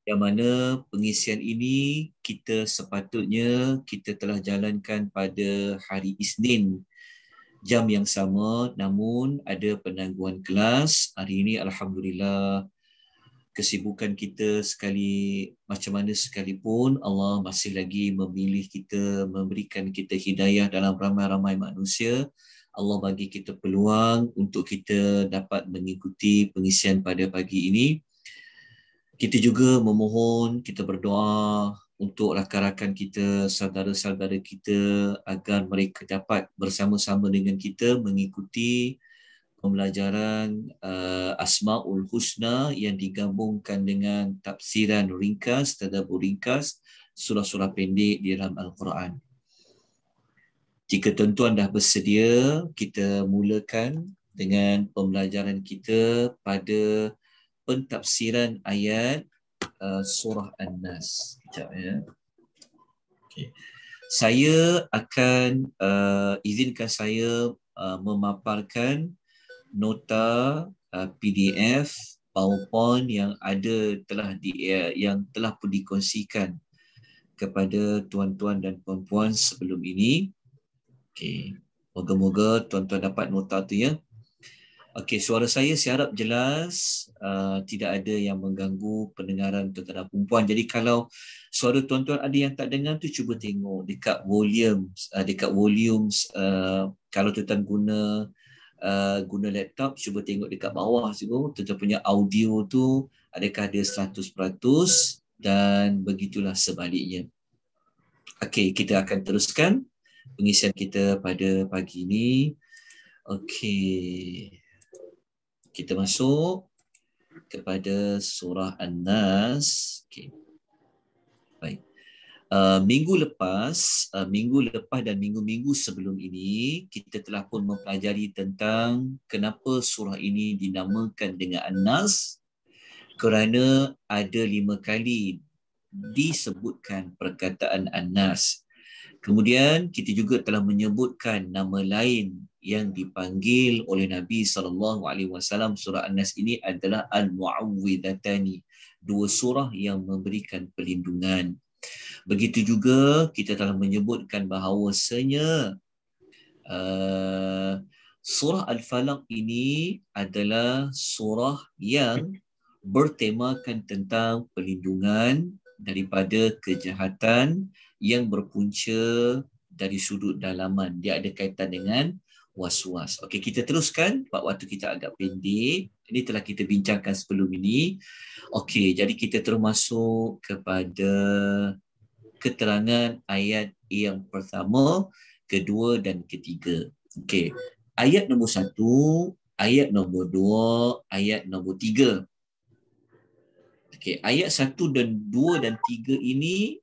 yang mana pengisian ini kita telah jalankan pada hari Isnin jam yang sama, namun ada penangguhan kelas. Hari ini Alhamdulillah kesibukan kita sekali macam mana sekalipun, Allah masih lagi memilih kita, memberikan kita hidayah dalam ramai-ramai manusia. Allah bagi kita peluang untuk kita dapat mengikuti pengisian pada pagi ini. Kita juga memohon, kita berdoa untuk rakan-rakan kita, saudara-saudara kita agar mereka dapat bersama-sama dengan kita mengikuti pembelajaran Asmaul Husna yang digabungkan dengan tafsiran ringkas, tadabbur ringkas, surah-surah pendek di dalam Al-Quran. Jika tuan-tuan dah bersedia, kita mulakan dengan pembelajaran kita pada pentafsiran ayat surah An-Nas. Sekejap ya. Okay. Saya akan izinkan saya memaparkan nota PDF PowerPoint yang telah pun dikongsikan kepada tuan-tuan dan puan-puan sebelum ini. Okey, moga-moga tuan-tuan dapat nota tu ya. Okey, suara saya harap jelas, tidak ada yang mengganggu pendengaran tuan-tuan dan puan-puan. Jadi kalau suara tuan-tuan ada yang tak dengar tu, cuba tengok dekat volumes, kalau tuan-tuan guna laptop, cuba tengok dekat bawah tu, tuan-tuan punya audio tu adakah ada 100% dan begitulah sebaliknya. Okey, kita akan teruskan pengisian kita pada pagi ini. Okey. Kita masuk kepada surah An-Nas. Okey. Baik. Minggu lepas dan minggu-minggu sebelum ini kita telah pun mempelajari tentang kenapa surah ini dinamakan dengan An-Nas, kerana ada 5 kali disebutkan perkataan An-Nas. Kemudian kita juga telah menyebutkan nama lain yang dipanggil oleh Nabi SAW. Surah An-Nas ini adalah Al-Mu'awwidhatani, 2 surah yang memberikan perlindungan. Begitu juga kita telah menyebutkan bahawasanya surah Al-Falaq ini adalah surah yang bertemakan tentang perlindungan daripada kejahatan yang berpunca dari sudut dalaman. Dia ada kaitan dengan was-was. Okey, kita teruskan sebab waktu kita agak pendek. Ini telah kita bincangkan sebelum ini. Okey, jadi kita terus masuk kepada keterangan ayat yang pertama, kedua dan ketiga. Okey. Ayat nombor 1, ayat nombor 2, ayat nombor 3. Okey, ayat 1 dan 2 dan 3 ini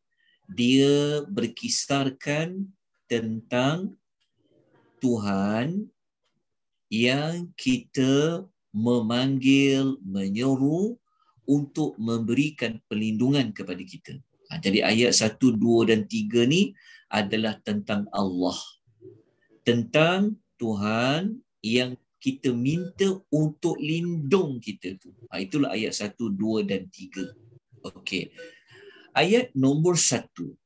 dia berkisarkan tentang Tuhan yang kita memanggil, menyeru untuk memberikan perlindungan kepada kita. Jadi ayat 1, 2 dan 3 ni adalah tentang Allah. Tentang Tuhan yang kita minta untuk lindung kita tu. Itulah ayat 1, 2 dan 3. Okey. Ayat nombor 1.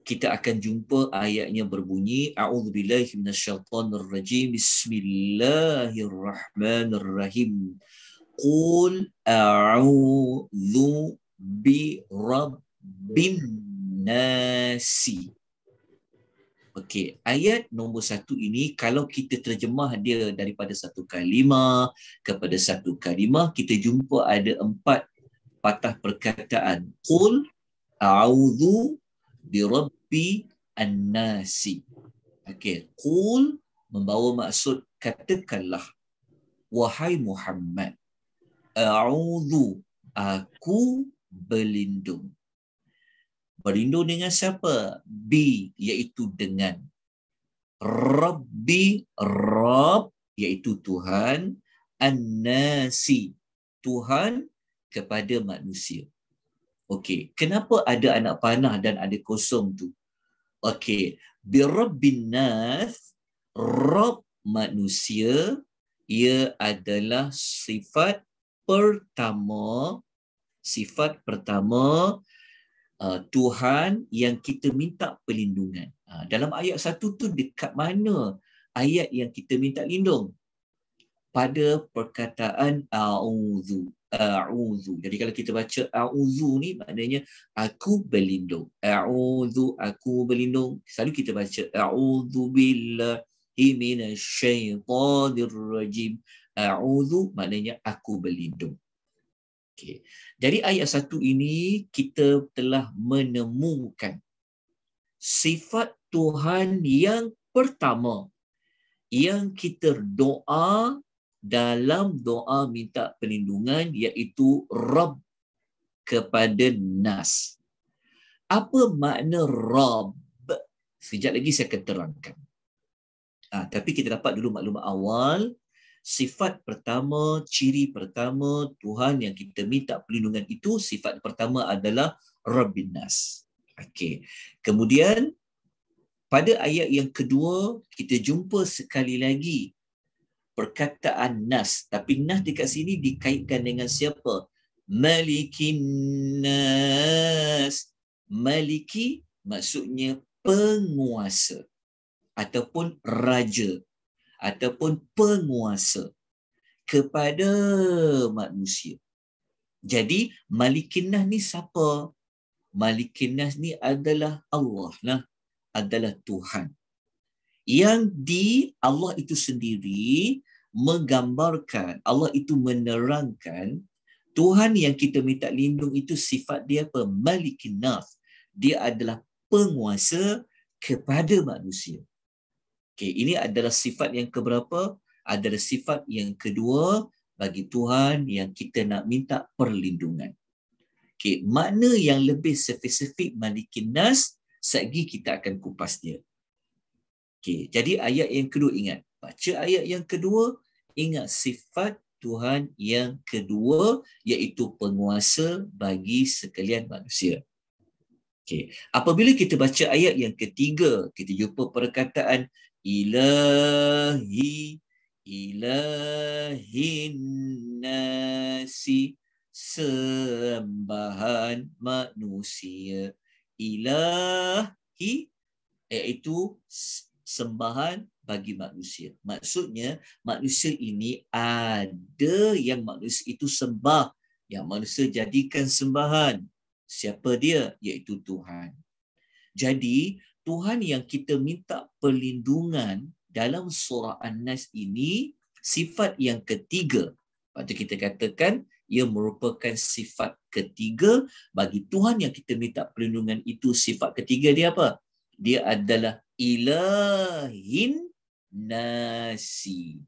Kita akan jumpa ayatnya berbunyi A'udzubillahi minasyaitonirrajim. Bismillahirrahmanirrahim. Qul a'udzu bi rabbin nasi. Okey, ayat nombor 1 ini kalau kita terjemah dia daripada satu kalimah kepada satu kalimah, kita jumpa ada 4 patah perkataan. Qul a'udzu bi rabbi an-nasi. Okey, qul membawa maksud katakanlah, wahai Muhammad, a'udzu, aku berlindung. Berlindung dengan siapa? Bi, iaitu dengan. Rabbi, Rabb, iaitu Tuhan. An-nasi, Tuhan kepada manusia. Okey, kenapa ada anak panah dan ada kosong tu? Okey, bi rabbin nas, Rabb manusia, ia adalah sifat pertama, Tuhan yang kita minta perlindungan. Dalam ayat 1 tu dekat mana ayat yang kita minta lindung? Pada perkataan a'udzu. Jadi kalau kita baca a'udzu ni maknanya aku berlindung. A'udzu, aku berlindung. Selalu kita baca a'udzu billahi minasyaitonir rajim. A'udzu maknanya aku berlindung. Okay. Dari ayat 1 ini kita telah menemukan sifat Tuhan yang pertama yang kita doa dalam doa minta perlindungan, iaitu Rabb kepada Nas. Apa makna Rabb? Sekejap lagi saya akan terangkan. Tapi kita dapat dulu maklumat awal. Sifat pertama, ciri pertama Tuhan yang kita minta perlindungan itu, sifat pertama adalah Rabbin Nas. Okey. Kemudian pada ayat yang kedua kita jumpa sekali lagi perkataan Nas, tapi Nas dekat sini dikaitkan dengan siapa? Malikin Nas. Maliki maksudnya penguasa ataupun raja ataupun penguasa kepada manusia. Jadi Malikin Nas ni siapa? Malikin Nas ni adalah Allah lah, adalah Tuhan. Yang Allah itu sendiri menggambarkan, Allah itu menerangkan Tuhan yang kita minta lindung itu sifat dia apa? Malikin Nas. Dia adalah penguasa kepada manusia. Okay, ini adalah sifat yang keberapa? Adalah sifat yang kedua bagi Tuhan yang kita nak minta perlindungan. Okay, makna yang lebih spesifik Malikin Nas, sekejap kita akan kupas dia. Okay, jadi ayat yang kedua ingat. Baca ayat yang kedua, ingat sifat Tuhan yang kedua, iaitu penguasa bagi sekalian manusia. Okay. Apabila kita baca ayat yang ketiga, kita jumpa perkataan ilahin nasi, sembahan manusia. Ilahi iaitu sembahan bagi manusia. Maksudnya manusia ini ada yang manusia itu sembah, yang manusia jadikan sembahan. Siapa dia? Iaitu Tuhan. Jadi Tuhan yang kita minta perlindungan dalam surah An-Nas ini, sifat yang ketiga. Lepas tu kita katakan ia merupakan sifat ketiga bagi Tuhan yang kita minta perlindungan itu. Sifat ketiga dia apa? Dia adalah ilahin nasi.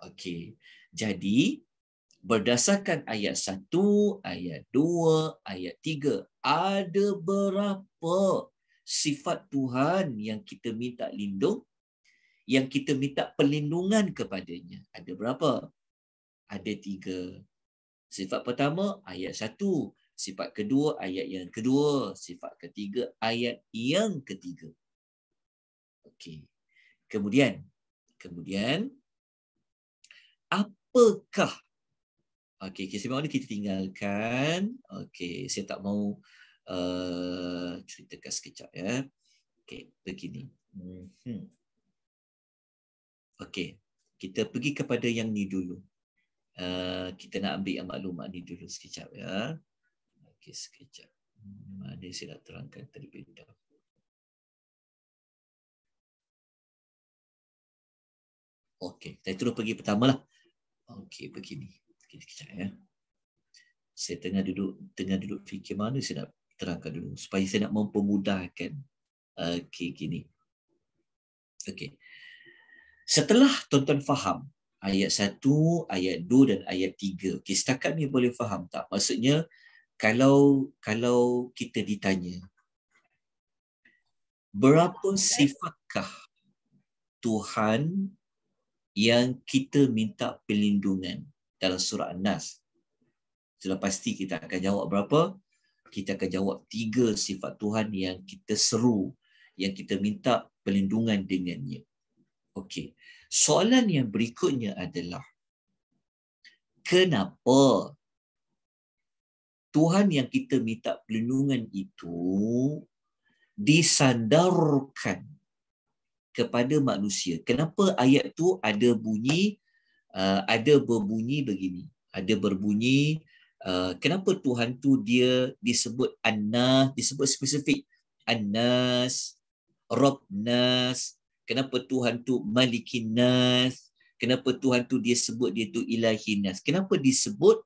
Okey. Jadi berdasarkan ayat 1, ayat 2, ayat 3, ada berapa sifat Tuhan yang kita minta lindung, yang kita minta perlindungan kepadanya? Ada berapa? Ada 3. Sifat pertama, ayat 1. Sifat kedua, ayat yang kedua. Sifat ketiga, ayat yang ketiga. Okey. Kemudian, apakah? Okey, sebab mana kita tinggalkan. Okey, saya tak mau ceritakan sekejap ya. Okey, begini. Okey, kita pergi kepada yang ni dulu. Kita nak ambil yang maklumat ni dulu sekejap ya. Okey, sekejap. Ada saya nak terangkan terlebih dahulu. Okey, saya terus pergi pertama lah. Okey, begini. Sekejap ya. Saya tengah duduk fikir mana saya nak terangkan dulu supaya saya nak mempermudahkan. Okey, gini. Okey. Setelah tuan-tuan faham ayat 1, ayat 2 dan ayat 3. Okey, setakat ni boleh faham tak? Maksudnya kalau kita ditanya berapa sifatkah Tuhan yang kita minta perlindungan dalam surah An-Nas, sudah pasti kita akan jawab berapa? Kita akan jawab 3 sifat Tuhan yang kita seru, yang kita minta perlindungan dengannya. Okey. Soalan yang berikutnya adalah Kenapa? Tuhan yang kita minta perlindungan itu disandarkan kepada manusia. Kenapa ayat tu ada bunyi, ada berbunyi begini. Ada berbunyi, kenapa Tuhan tu dia disebut An-Nas, disebut spesifik. An-Nas, Rabb-Nas. Kenapa Tuhan tu Malikin Nas? Kenapa Tuhan tu dia sebut dia tu Ilahin Nas? Kenapa disebut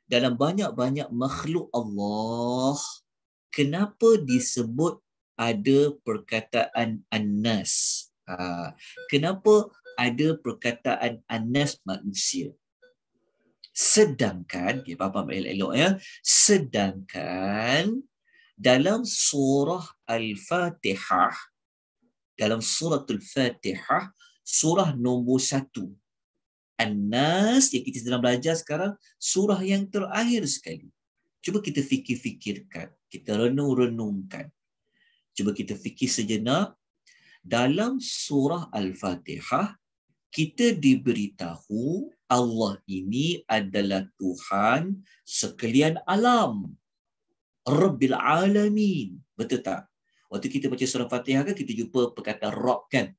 dalam banyak-banyak makhluk Allah? Kenapa disebut ada perkataan An-Nas? Kenapa ada perkataan An-Nas manusia? Sedangkan, okay, faham elok ya. Sedangkan dalam surah Al-Fatihah, dalam surah Al-Fatihah, surah nombor 1, An-Nas yang kita sedang belajar sekarang, surah yang terakhir sekali. Cuba kita fikir-fikirkan, kita renung-renungkan. Cuba kita fikir sejenak. Dalam surah Al-Fatihah, kita diberitahu Allah ini adalah Tuhan sekalian alam. Rabbil Alamin. Betul tak? Waktu kita baca surah Fatihah kan, kita jumpa perkataan Rabb kan?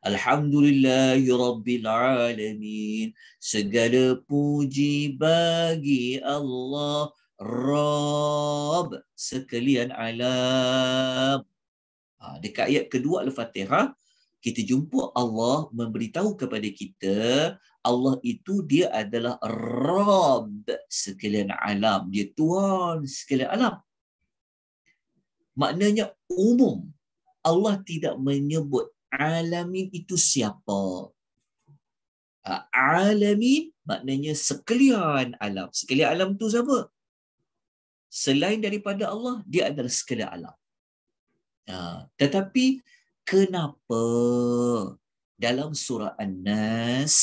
Alhamdulillahi Rabbil Alamin. Segala puji bagi Allah, Rabb sekalian alam. Dekat ayat kedua Al-Fatihah, kita jumpa Allah memberitahu kepada kita, Allah itu dia adalah Rabb sekalian alam. Dia Tuhan sekalian alam. Maknanya umum. Allah tidak menyebut alamin itu siapa. Alamin maknanya sekalian alam. Sekalian alam tu siapa? Selain daripada Allah, dia adalah sekalian alam. Tetapi kenapa dalam surah An-Nas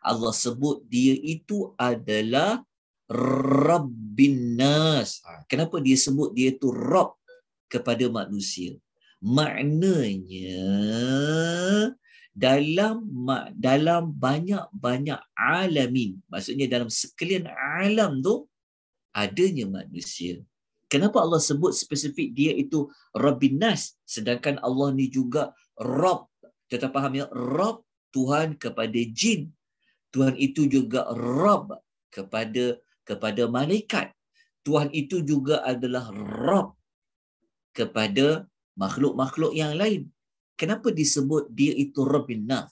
Allah sebut dia itu adalah Rabbin Nas? Kenapa dia sebut dia itu Rabb kepada manusia? Maknanya dalam banyak-banyak alamin, maksudnya dalam sekalian alam tu adanya manusia. Kenapa Allah sebut spesifik dia itu Rabbin Nas, sedangkan Allah ni juga Rabb? Kita faham ya, Rabb Tuhan kepada jin. Tuhan itu juga Rabb kepada malaikat. Tuhan itu juga adalah Rabb kepada makhluk-makhluk yang lain. Kenapa disebut dia itu Rabbin Nas?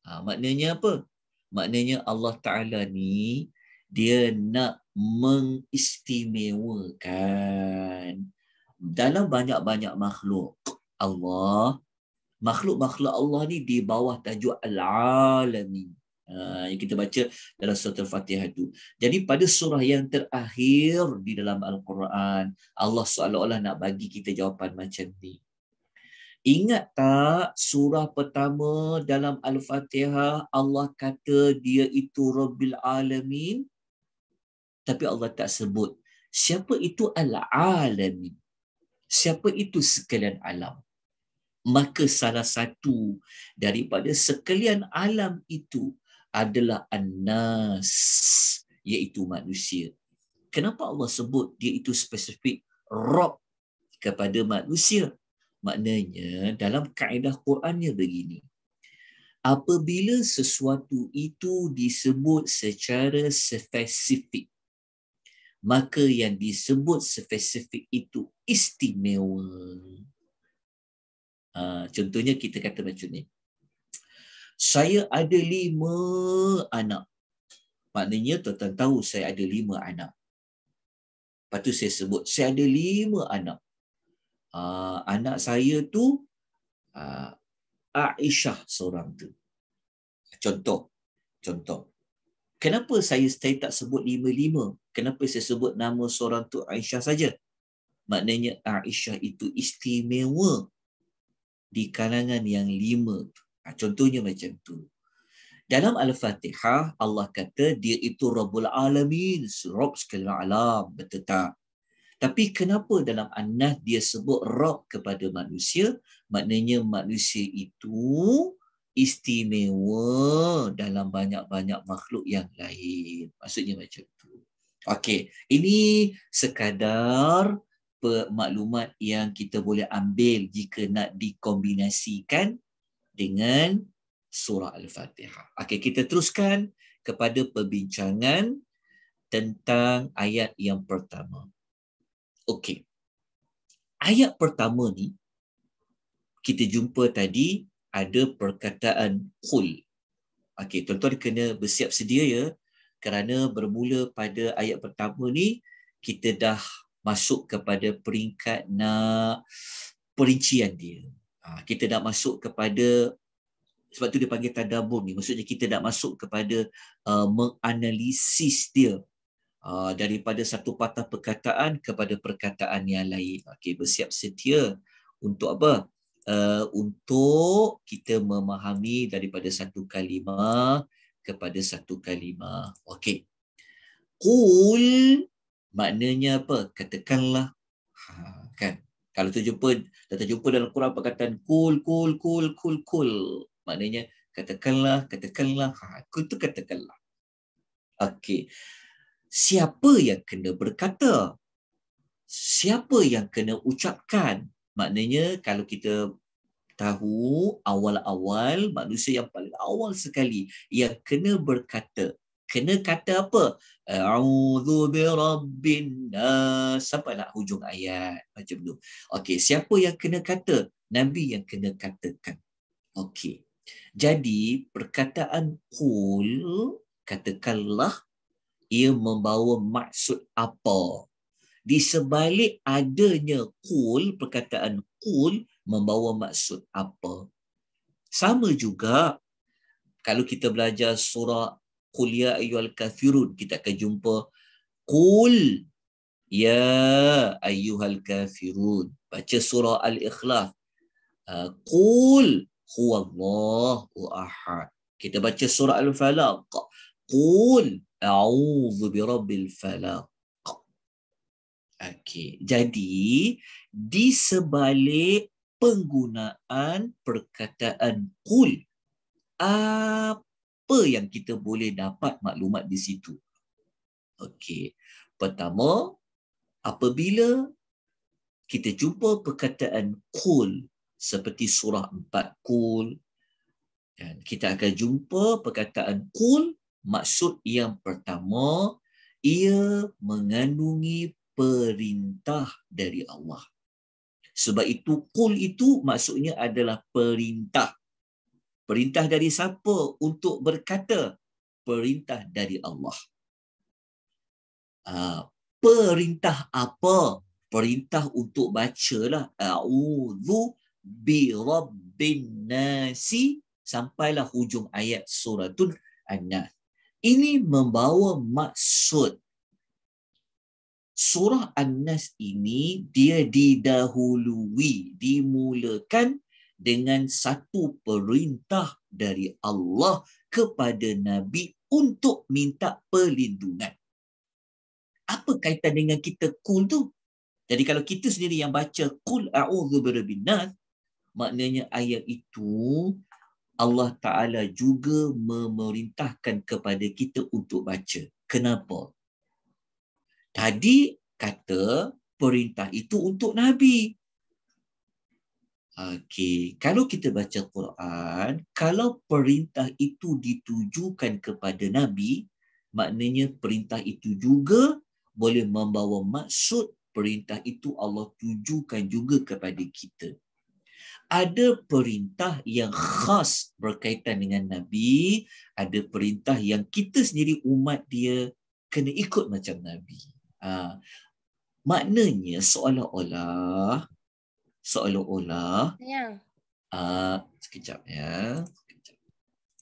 Maknanya apa? Maknanya Allah Ta'ala ni dia nak mengistimewakan dalam banyak-banyak makhluk Allah. Makhluk-makhluk Allah ni di bawah tajuk Al-Alamin. Yang kita baca dalam surah Al-Fatihah itu. Jadi pada surah yang terakhir di dalam Al-Quran, Allah seolah-olah nak bagi kita jawapan macam ni. Ingat tak surah pertama dalam Al-Fatihah Allah kata dia itu Rabbil Alamin? Tapi Allah tak sebut siapa itu Al-Alamin. Siapa itu sekalian alam. Maka salah satu daripada sekalian alam itu adalah An-Nas, iaitu manusia. Kenapa Allah sebut dia itu spesifik Rabb kepada manusia? Maknanya dalam kaedah Qurannya begini. Apabila sesuatu itu disebut secara spesifik, maka yang disebut spesifik itu istimewa. Contohnya kita kata macam ni. Saya ada 5 anak. Maknanya tuan-tuan tahu saya ada 5 anak. Lepas tu saya sebut saya ada 5 anak. Anak saya tu Aisyah seorang tu. Contoh. Kenapa saya tak sebut 5-5? Kenapa saya sebut nama seorang tu Aisyah saja? Maknanya Aisyah itu istimewa di kalangan yang 5. Contohnya macam tu. Dalam Al-Fatihah Allah kata dia itu Rabbul Alamin, Rabb sekalian alam. Betul tak? Tapi kenapa dalam An-Nas dia sebut Rabb kepada manusia? Maknanya manusia itu istimewa dalam banyak-banyak makhluk yang lain. Maksudnya macam tu. Okey, ini sekadar maklumat yang kita boleh ambil jika nak dikombinasikan dengan surah Al-Fatihah. Okey, kita teruskan kepada perbincangan tentang ayat yang pertama. Okey. Ayat pertama ni kita jumpa tadi ada perkataan qul. Okey, tuan-tuan kena bersiap sedia ya, kerana bermula pada ayat pertama ni kita dah masuk kepada peringkat nak perincian dia. Kita dah masuk kepada, sebab tu dia panggil tadabbur ni, maksudnya kita dah masuk kepada menganalisis dia. Daripada satu patah perkataan kepada perkataan yang lain. Okey, bersiap sedia untuk apa? Untuk kita memahami daripada satu kalimah kepada satu kalimah. Okey. Qul maknanya apa? Katakanlah. Kan? Kalau terjumpa dalam Quran perkataan kul. Maknanya katakanlah. Kul tu katakanlah. Okey. Siapa yang kena berkata? Siapa yang kena ucapkan? Maknanya kalau kita tahu awal-awal, manusia yang paling awal sekali yang kena berkata. Kena kata apa? A'udzu birabbin nas. Sampai nak hujung ayat. Macam tu. Okey, siapa yang kena kata? Nabi yang kena katakan. Okey. Jadi, perkataan qul, katakanlah, ia membawa maksud apa? Di sebalik adanya qul, perkataan qul membawa maksud apa? Sama juga kalau kita belajar surah Qul ya ayyuhal kafirun, kita akan jumpa qul ya ayyuhal kafirun. Baca surah Al-Ikhlas, qul huwallahu ahad. Kita baca surah Al-Falaq, qul a'udzu birabbil falaq. Okey, jadi di sebalik penggunaan perkataan qul, apa yang kita boleh dapat maklumat di situ? Okey, pertama, apabila kita jumpa perkataan qul seperti surah 4 qul, dan kita akan jumpa perkataan qul, maksud yang pertama, ia mengandungi perintah dari Allah. Sebab itu qul itu maksudnya adalah perintah. Perintah dari siapa untuk berkata? Perintah dari Allah. Perintah apa? Perintah untuk bacalah a'udzu birabbin nasi sampailah hujung ayat suratul An-Nas. Ini membawa maksud. Surah An-Nas ini dia didahului, dimulakan dengan satu perintah dari Allah kepada Nabi untuk minta perlindungan. Apa kaitan dengan kita qul tu? Jadi kalau kita sendiri yang baca qul a'udzu birabbin nas, maknanya ayat itu Allah Ta'ala juga memerintahkan kepada kita untuk baca. Kenapa? Tadi kata perintah itu untuk Nabi. Okey, kalau kita baca Quran, kalau perintah itu ditujukan kepada Nabi, maknanya perintah itu juga boleh membawa maksud perintah itu Allah tujukan juga kepada kita. Ada perintah yang khas berkaitan dengan Nabi, ada perintah yang kita sendiri umat dia kena ikut macam Nabi. Maknanya seolah-olah sekejap ya.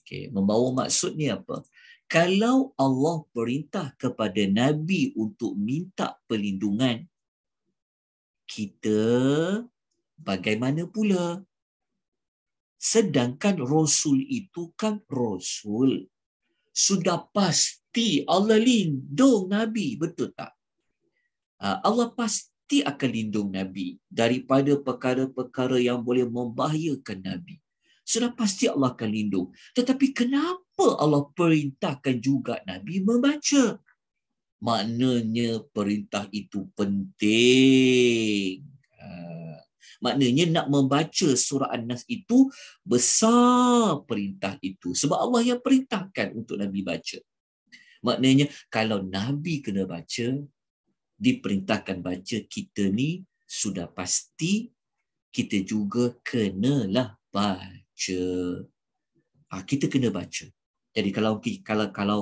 Okey, membawa maksud ni apa? Kalau Allah perintah kepada Nabi untuk minta perlindungan, kita bagaimana pula? Sedangkan Rasul itu kan Rasul. Sudah pasti Allah lindung Nabi, betul tak? Allah pasti akan lindung Nabi daripada perkara-perkara yang boleh membahayakan Nabi. Sudah pasti Allah akan lindung. Tetapi kenapa Allah perintahkan juga Nabi membaca? Maknanya perintah itu penting. Maknanya nak membaca surah An-Nas itu besar perintah itu. Sebab Allah yang perintahkan untuk Nabi baca. Maknanya kalau Nabi kena baca, diperintahkan baca, kita ni sudah pasti kita juga kenalah baca. Kita kena baca. Jadi kalau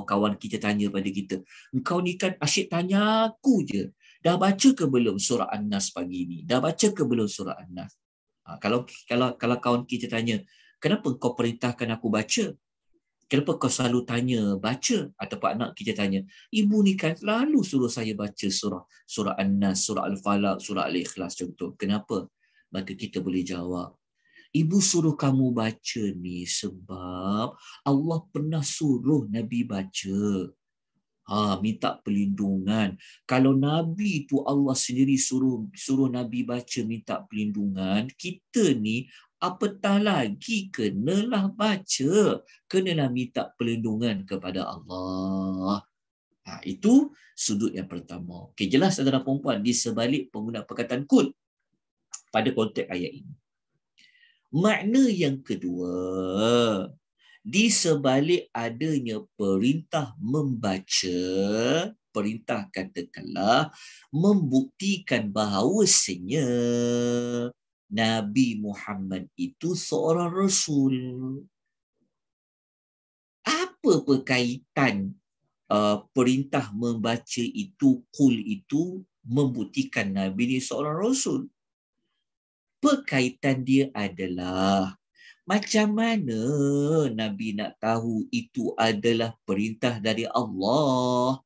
kawan kita tanya pada kita, engkau ni kan asyik tanya aku je. Dah baca ke belum surah An-Nas pagi ni? Dah baca ke belum surah An-Nas? Kalau kawan kita tanya, kenapa kau perintahkan aku baca? Kenapa kau selalu tanya baca? Ataupun anak kita tanya, ibu ni kan selalu suruh saya baca surah An-Nas, surah Al-Falaq, surah Al-Ikhlas contoh. Kenapa? Maka kita boleh jawab, ibu suruh kamu baca ni sebab Allah pernah suruh Nabi baca. Minta perlindungan. Kalau Nabi tu Allah sendiri suruh Nabi baca minta perlindungan, kita ni apatah lagi kenalah baca, kenalah minta perlindungan kepada Allah. Itu sudut yang pertama. Okey, jelas saudara perempuan di sebalik penggunaan perkataan kul pada konteks ayat ini. Makna yang kedua, di sebalik adanya perintah membaca, perintah katakanlah membuktikan bahawasanya Nabi Muhammad itu seorang Rasul. Apa berkaitan perintah membaca itu, qul itu, membuktikan Nabi ini seorang Rasul? Berkaitan dia adalah macam mana Nabi nak tahu itu adalah perintah dari Allah?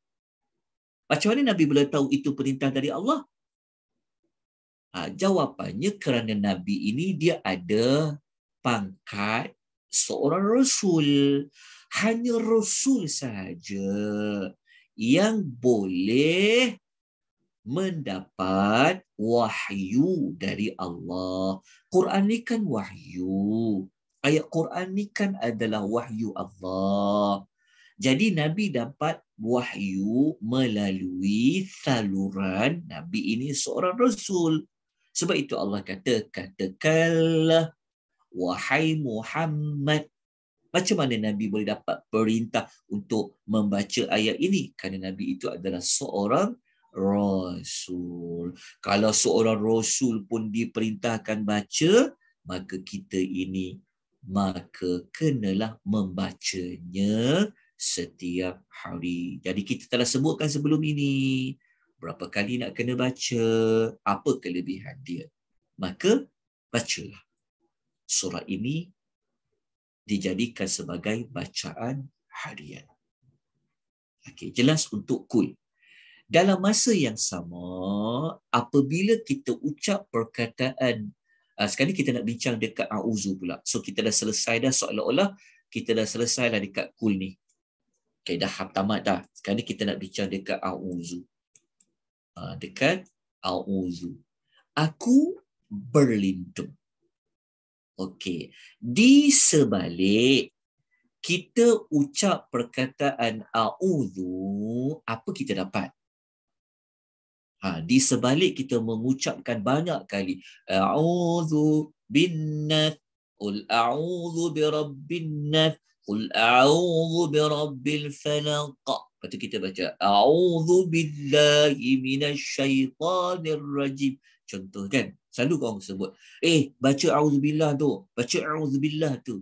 Macam mana Nabi boleh tahu itu perintah dari Allah? Jawapannya kerana Nabi ini dia ada pangkat seorang Rasul. Hanya Rasul sahaja yang boleh mendapat wahyu dari Allah. Quran ni kan wahyu. Ayat Quran ni kan adalah wahyu Allah. Jadi Nabi dapat wahyu melalui saluran Nabi ini seorang Rasul. Sebab itu Allah kata, katakanlah wahai Muhammad. Macam mana Nabi boleh dapat perintah untuk membaca ayat ini? Kerana Nabi itu adalah seorang Rasul. Kalau seorang Rasul pun diperintahkan baca, maka kita ini maka kenalah membacanya setiap hari. Jadi kita telah sebutkan sebelum ini berapa kali nak kena baca, apa kelebihan dia. Maka bacalah. Surah ini dijadikan sebagai bacaan harian. Okey, jelas untuk kul. Dalam masa yang sama, apabila kita ucap perkataan, sekarang kita nak bincang dekat a'udzu pula. So kita dah selesai dah, seolah-olah kita dah selesai dah dekat kul ni. Okay, dah tamat dah. Sekarang kita nak bincang dekat a'udzu. Dekat a'udzu. Aku berlindung. Okey. Di sebalik kita ucap perkataan a'udzu, apa kita dapat? Di sebalik kita mengucapkan banyak kali a'udzu binnas, qul a'udzu birabbin nas, qul a'udzu birabbil falaq. Lepas tu kita baca a'udzu billahi minasyaitanir rajim. Contoh kan, selalu orang sebut, baca a'udzubillah tu, baca a'udzubillah tu.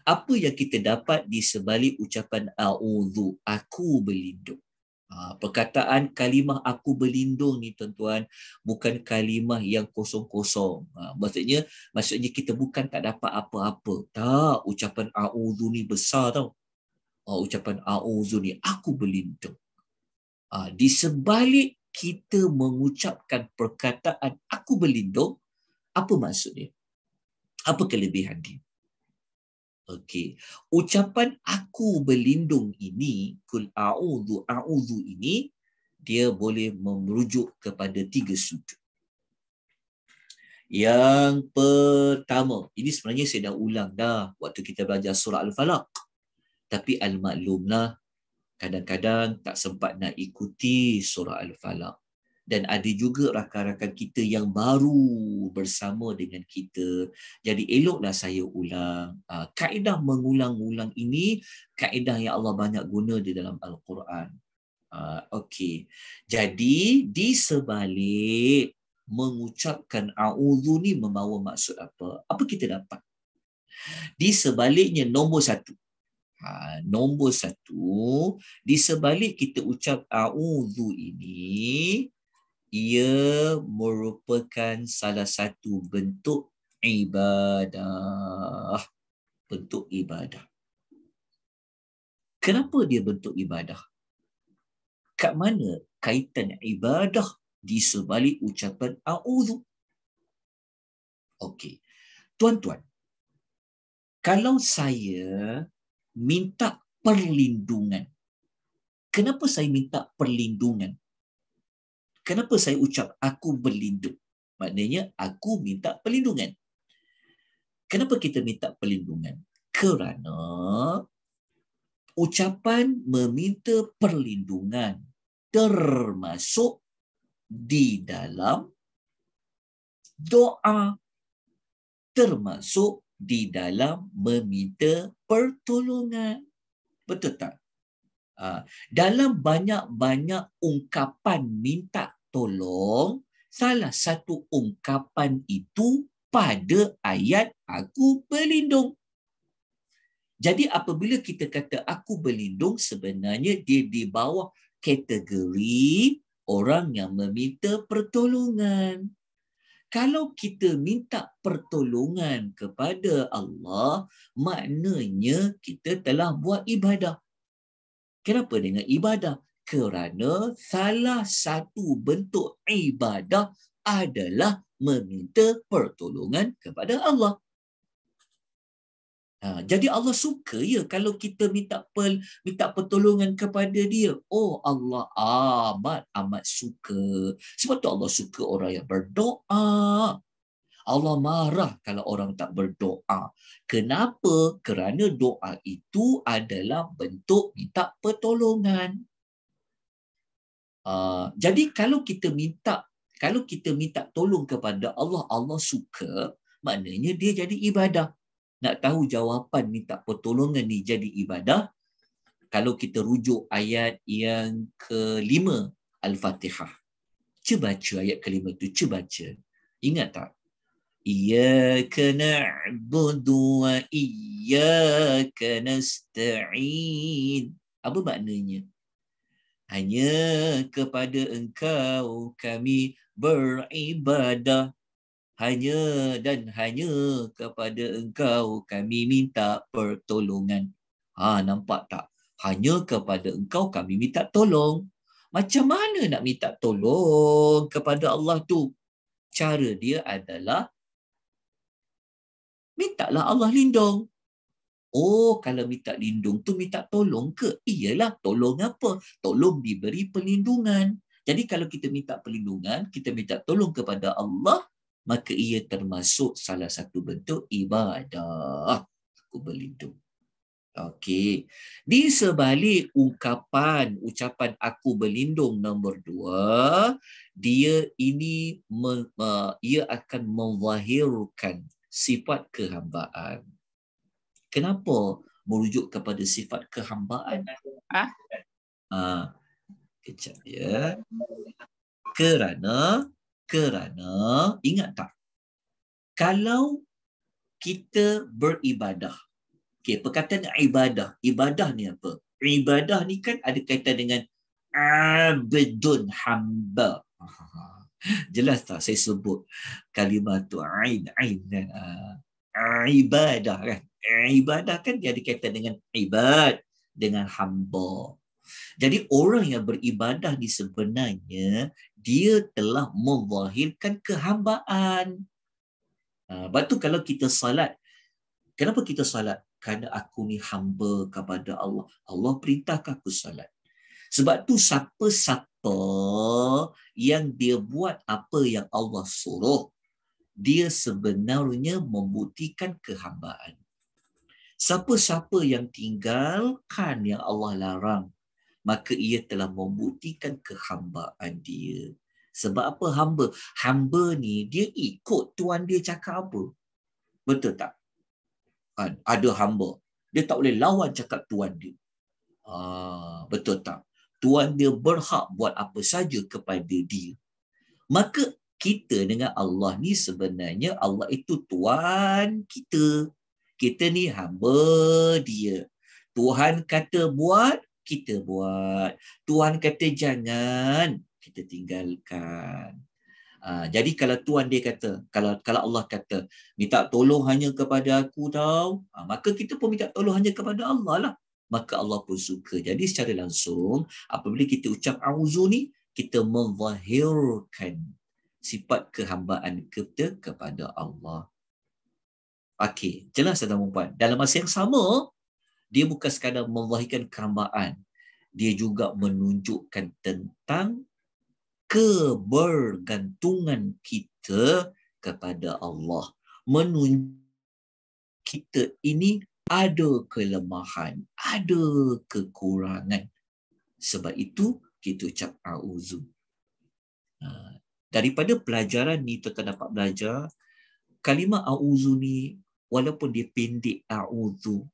Apa yang kita dapat di sebalik ucapan a'udzu, aku berlindung. Perkataan kalimah aku berlindung ni tuan-tuan bukan kalimah yang kosong-kosong. Maksudnya kita bukan tak dapat apa-apa. Tak, ucapan a'udzu ni besar tau. Ucapan a'udzu ni aku berlindung. Di sebalik kita mengucapkan perkataan aku berlindung, apa maksud dia? Apa kelebihan dia? Okey. Ucapan aku berlindung ini, kul a'udzu ini, dia boleh merujuk kepada 3 sudut. Yang pertama, ini sebenarnya saya dah ulang dah waktu kita belajar surah Al-Falaq. Tapi al-maklumlah, kadang-kadang tak sempat nak ikuti surah Al-Falaq. Dan ada juga rakan-rakan kita yang baru bersama dengan kita. Jadi eloklah saya ulang. Kaedah mengulang-ulang ini, kaedah yang Allah banyak guna di dalam Al-Quran. Okey. Jadi di sebalik mengucapkan a'udhu ni membawa maksud apa? Apa kita dapat? Di sebaliknya nombor satu. Nombor satu, di sebalik kita ucap a'udhu ini, ia merupakan salah satu bentuk ibadah. Bentuk ibadah. Kenapa dia bentuk ibadah? Kat mana kaitan ibadah di sebalik ucapan a'udhu? Okey. Tuan-tuan, kalau saya minta perlindungan, kenapa saya minta perlindungan? Kenapa saya ucap aku berlindung? Maknanya aku minta perlindungan. Kenapa kita minta perlindungan? Kerana ucapan meminta perlindungan termasuk di dalam doa, termasuk di dalam meminta pertolongan. Betul tak? Dalam banyak-banyak ungkapan minta tolong, salah satu ungkapan itu pada ayat aku berlindung. Jadi apabila kita kata aku berlindung, sebenarnya dia di bawah kategori orang yang meminta pertolongan. Kalau kita minta pertolongan kepada Allah, maknanya kita telah buat ibadah. Kenapa dengan ibadah? Kerana salah satu bentuk ibadah adalah meminta pertolongan kepada Allah. Jadi Allah suka ya kalau kita minta pertolongan kepada dia. Oh, Allah amat suka. Sebab tu Allah suka orang yang berdoa. Allah marah kalau orang tak berdoa. Kenapa? Kerana doa itu adalah bentuk minta pertolongan. Jadi kalau kita minta tolong kepada Allah, Allah suka, maknanya dia jadi ibadah. Nak tahu jawapan minta pertolongan ni jadi ibadah? Kalau kita rujuk ayat yang kelima Al-Fatihah. Cuba baca ayat kelima tu, cuba baca. Ingat tak? Iyyaka na'budu wa iyyaka nasta'in. Apa maknanya? Hanya kepada engkau kami beribadah. Hanya dan hanya kepada engkau kami minta pertolongan. Nampak tak? Hanya kepada engkau kami minta tolong. Macam mana nak minta tolong kepada Allah tu? Cara dia adalah mintalah Allah lindung. Oh, kalau minta lindung tu minta tolong ke? Iyalah, tolong apa? Tolong diberi perlindungan. Jadi kalau kita minta perlindungan, kita minta tolong kepada Allah, maka ia termasuk salah satu bentuk ibadah. Aku berlindung. Okey. Di sebalik ucapan aku berlindung nombor 2, dia ini ia akan menzahirkan sifat kehambaan. Kenapa merujuk kepada sifat kehambaan? Kejap ya. Kerana ingat tak? Kalau kita beribadah. Okey, perkataan ibadah ni apa? Ibadah ni kan ada kaitan dengan abdun hamba. Jelas tak saya sebut kalimah tu ain kan? Ibadah kan? Ibadah kan dia ada kaitan dengan ibad, dengan hamba. Jadi orang yang beribadah ni sebenarnya dia telah menzahirkan kehambaan. Lepas tu kalau kita salat, kenapa kita salat? Kerana aku ni hamba kepada Allah. Allah perintahkan aku salat. Sebab tu siapa-siapa yang dia buat apa yang Allah suruh, dia sebenarnya membuktikan kehambaan. Siapa-siapa yang tinggalkan yang Allah larang, maka ia telah membuktikan kehambaan dia. Sebab apa hamba? Hamba ni dia ikut Tuhan dia cakap apa. Betul tak? Ada hamba, dia tak boleh lawan cakap Tuhan dia. Betul tak? Tuhan dia berhak buat apa saja kepada dia. Maka kita dengan Allah ni sebenarnya Allah itu Tuhan kita. Kita ni hamba dia. Tuhan kata buat, kita buat. Tuhan kata jangan, kita tinggalkan. Jadi kalau Tuhan dia kata, kalau Allah kata, minta tolong hanya kepada aku tau, maka kita pun minta tolong hanya kepada Allah lah. Maka Allah pun suka. Jadi secara langsung, apabila kita ucap auzu ni, kita menzahirkan sifat kehambaan kita kepada Allah. Okey, jelas tuan-tuan dan puan. Dalam masa yang sama, dia bukan sekadar menzahirkan kehambaan, dia juga menunjukkan tentang kebergantungan kita kepada Allah. Menunjuk kita ini ada kelemahan, ada kekurangan. Sebab itu kita ucap auzu. Daripada pelajaran ni tuan-tuan dapat belajar kalimah auzu ni walaupun dia pendek auzu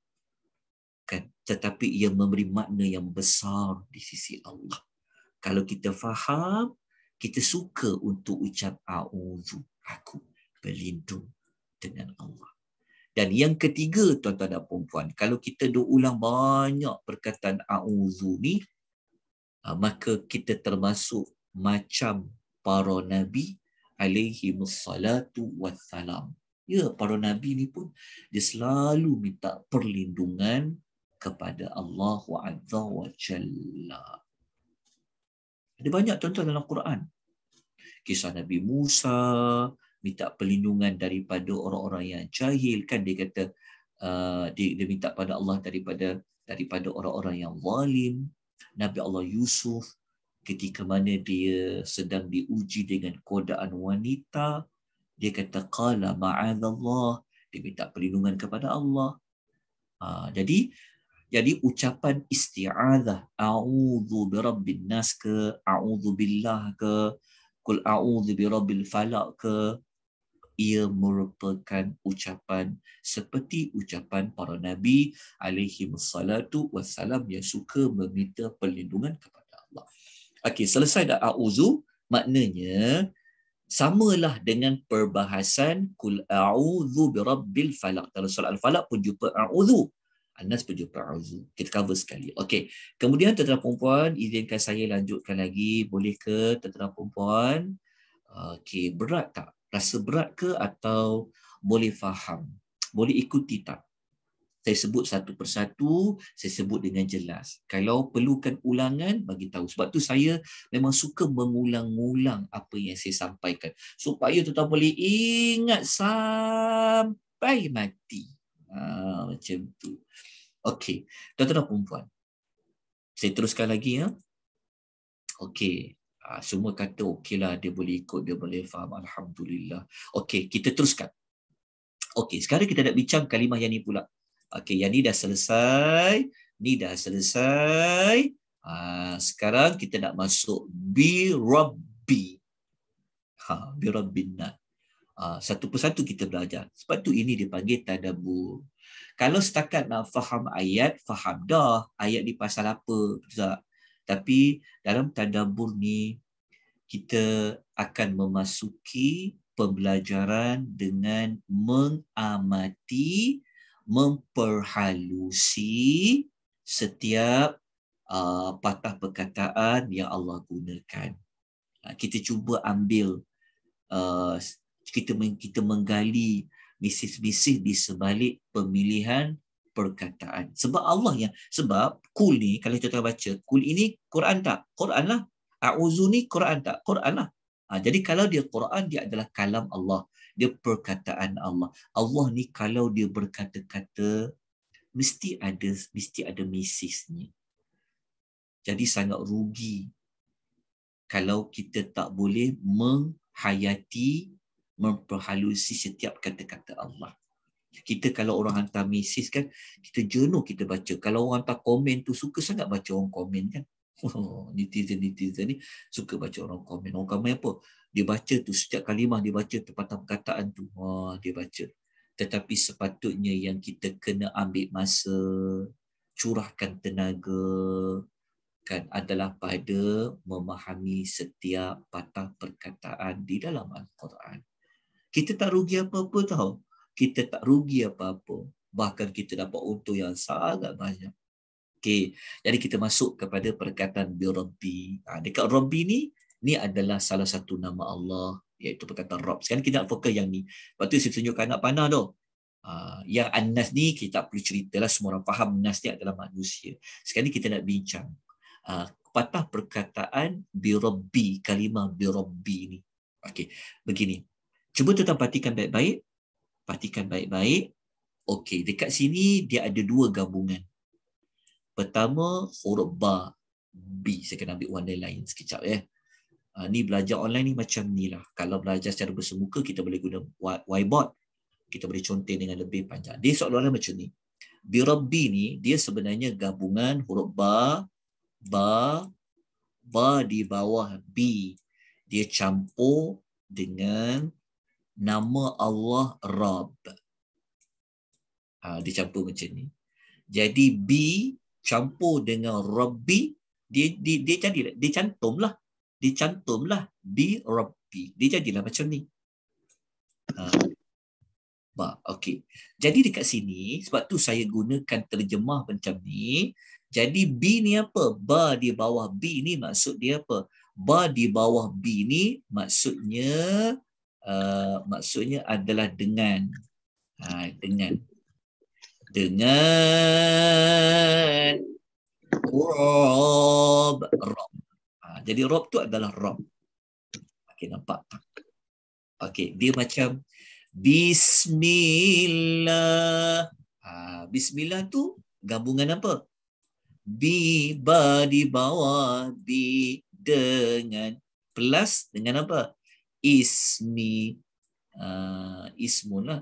kan, tetapi ia memberi makna yang besar di sisi Allah. Kalau kita faham, kita suka untuk ucap auzu, aku berlindung dengan Allah. Dan yang ketiga tuan-tuan dan puan-puan, kalau kita ulang banyak perkataan auzu ni, maka kita termasuk macam para nabi alaihi wassalatu wassalam. Ya, para nabi ni pun dia selalu minta perlindungan kepada Allah Azza wa Jalla. Ada banyak tuan-tuan dalam Quran. Kisah Nabi Musa minta perlindungan daripada orang-orang yang jahil, kan dia kata dia minta pada Allah daripada orang-orang yang zalim. Nabi Allah Yusuf ketika mana dia sedang diuji dengan godaan wanita, dia kata qala ma'adzallah, dia minta perlindungan kepada Allah. Jadi ucapan isti'adzah, a'udzu birabbin nas ke, a'udzu billah ke, qul a'udzu birabbil falaq ke, ia merupakan ucapan seperti ucapan para nabi alaihi wassalatu wassalam yang suka meminta perlindungan kepada Allah. Okey, selesai dah a'udzu, maknanya samalah dengan perbahasan qul a'udzu birabbil falaq. Dalam surah Al-Falaq pun jumpa a'udzu, An-Nas pun jumpa a'udzu. Kita cover sekali. Okey. Kemudian tuan-tuan perempuan, izinkan saya lanjutkan lagi. Boleh ke tuan-tuan perempuan? Okey, berat tak? Rasa berat ke atau boleh faham? Boleh ikuti tak? Saya sebut satu persatu, saya sebut dengan jelas. Kalau perlukan ulangan, bagi tahu. Sebab tu saya memang suka mengulang-ulang apa yang saya sampaikan. Supaya tuan-tuan boleh ingat sampai mati. Macam tu. Okey. Tuan-tuan dan perempuan, saya teruskan lagi ya. Okey. Semua kata okeylah, dia boleh ikut, dia boleh faham. Alhamdulillah. Okey, kita teruskan. Okey, sekarang kita nak bincang kalimah yang ni pula. Okey, yang ni dah selesai. Ni dah selesai. Sekarang kita nak masuk bi rabbi. Bi rabbina. Satu persatu kita belajar. Sebab tu ini dipanggil tadabbur. Kalau setakat nak faham ayat, faham dah ayat ni pasal apa. Tak? Tapi dalam tadabbur ni, kita akan memasuki pembelajaran dengan mengamati, memperhalusi setiap patah perkataan yang Allah gunakan. Kita cuba ambil, kita menggali misis-misis di sebalik pemilihan perkataan. Sebab kul ni, kalau kita baca, kul ini Quran tak? Quran lah. A'udzu ni Quran tak? Quran lah. Jadi kalau dia Quran, dia adalah kalam Allah. Dia perkataan Allah. Allah ni kalau dia berkata-kata, mesti ada misisnya. Jadi sangat rugi kalau kita tak boleh menghayati, memperhalusi setiap kata-kata Allah. Kita kalau orang hantar mesej kan, kita jenuh kita baca. Kalau orang hantar komen tu, suka sangat baca orang komen kan. Netizen ni suka baca orang komen. Orang komen apa? Dia baca tu, setiap kalimah dia baca, tepatah perkataan tu. Dia baca. Tetapi sepatutnya yang kita kena ambil masa, curahkan tenaga, kan, adalah pada memahami setiap patah perkataan di dalam Al-Quran. Kita tak rugi apa-apa tau. Kita tak rugi apa-apa. Bahkan kita dapat untung yang sangat banyak. Okey, jadi kita masuk kepada perkataan bi Rabbi. Dekat Rabbi ni adalah salah satu nama Allah, iaitu perkataan Rabb. Sekarang kita nak fokus yang ni. Lepas tu saya tunjukkan anak panah tu. Yang An-Nas ni kita tak perlu ceritalah, semua orang faham Nas ni adalah manusia. Sekarang ni kita nak bincang patah perkataan bi Rabbi, kalimah bi Rabbi ni. Okey, begini. Cuba tuan perhatikan baik-baik. Perhatikan baik-baik. Okey, dekat sini dia ada dua gabungan. Pertama, huruf ba, B. Saya kena ambil warna lain sekejap ya. Ni belajar online ni macam ni lah. Kalau belajar secara bersemuka, kita boleh guna whiteboard. Kita boleh conteng dengan lebih panjang. Dia seolah-olah macam ni. Bi Rabbi ni, dia sebenarnya gabungan huruf ba di bawah B. Dia campur dengan nama Allah Rabb. Dia campur macam ni. Jadi B campur dengan Rabbi, dia jadilah, dia cantumlah bi Rabbi. Dia jadilah macam ni. Okey. Jadi dekat sini, sebab tu saya gunakan terjemah macam ni. Jadi B ni apa? Ba di bawah B ni maksud dia apa? Ba di bawah B ni maksudnya adalah dengan. Dengan Rob. Jadi Rob tu adalah Rob. Okey, nampak tak? Okey, dia macam Bismillah. Bismillah tu gabungan apa? Ba di bawah B dengan plus dengan apa? Ismi. Ismun lah.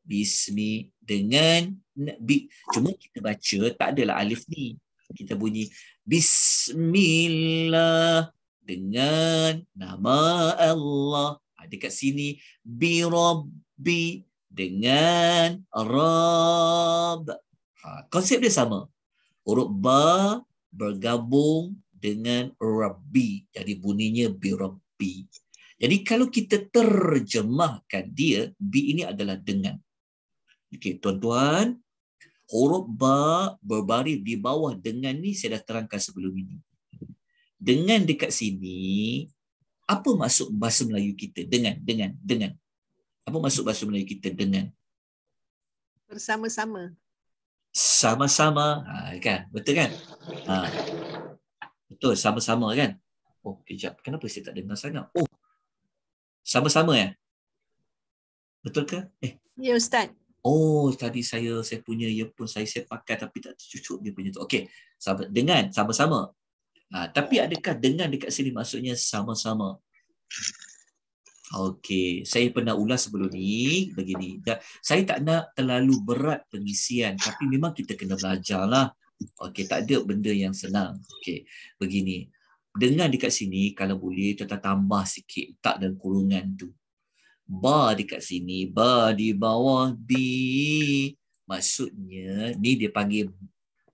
Bismi dengan cuma kita baca tak adalah alif ni. Kita bunyi Bismillah dengan nama Allah. Dekat sini bi Rabbi dengan Rabb. Konsep dia sama. Huruf ba bergabung dengan Rabbi. Jadi bunyinya bi Rabbi. Jadi kalau kita terjemahkan dia, bi ini adalah dengan. Okey, tuan-tuan, huruf ba berbaris di bawah dengan ni saya dah terangkan sebelum ini. Dengan dekat sini, apa maksud bahasa Melayu kita? Dengan. Apa maksud bahasa Melayu kita dengan? Bersama-sama. Sama-sama, kan? Betul kan? Betul, sama-sama kan? Oh, kejap. Kenapa saya tak dengar sangat? Oh, sama-sama ya? Betul ke? Ya, Ustaz. Oh, tadi saya punya earphone saya pakai tapi tak tercucuk dia punya tu. Okey, dengan sama-sama. Tapi adakah dengan dekat sini maksudnya sama-sama? Okey, saya pernah ulas sebelum ni begini. Saya tak nak terlalu berat pengisian tapi memang kita kena belajarlah. Okey, tak ada benda yang senang. Okey, begini. Dengan dekat sini kalau boleh kita tambah sikit tak dalam kurungan tu. Ba dekat sini, ba di bawah B. Maksudnya, ni dia panggil